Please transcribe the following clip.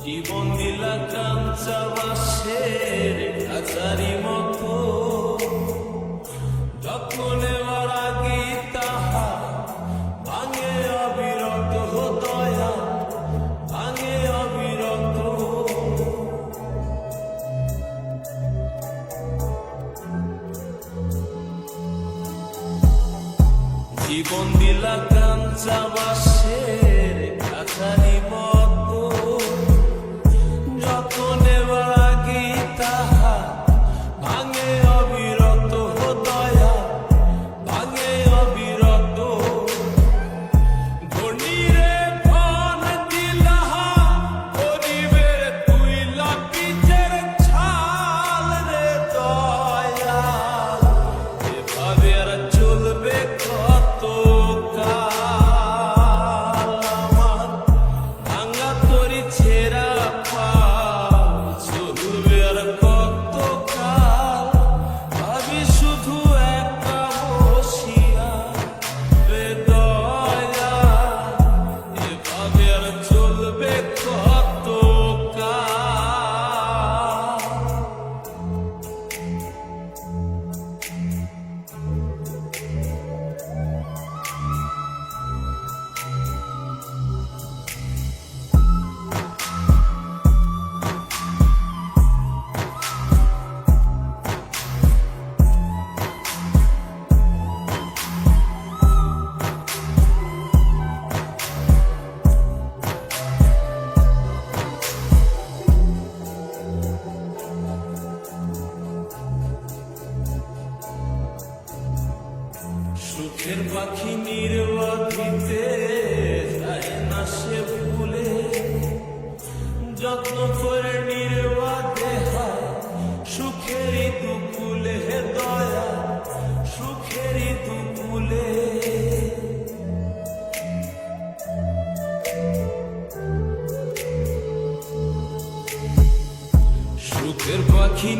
জীবন দিলা কাঞ্চা বাঁশের খাঁচারি মতো, যত্ন নেওয়ার আগে তাহা ভাঙে অবিরত দয়া, ভাঙে অবিরত। জীবন দিলা কাঞ্চা বাঁশের খাঁচারি মতো, যত নেওয়ার আগে তাহা ভাঙে অবিরত দয়া, ভাঙে অবিরত। ধনীরে ফোন দিলা গরিবের তুইলা পিঠের ছাল রে দয়া, এভাবে আর চলবে কত কাল? আমার ভাঙা তরি ছেঁড়া পাল চলবে আর কত কাল? ভাবি শুধু একা বসিয়া রে দয়া, এভাবে আর চলবে কত কাল? সুখের পাখি নির্বাধিতে যায় না সে ভুলে, যত্ন করে নির্বাধে হয় সুখেরই দুকুলে হে দয়া, সুখেরই দুকুলে। সুখের পাখি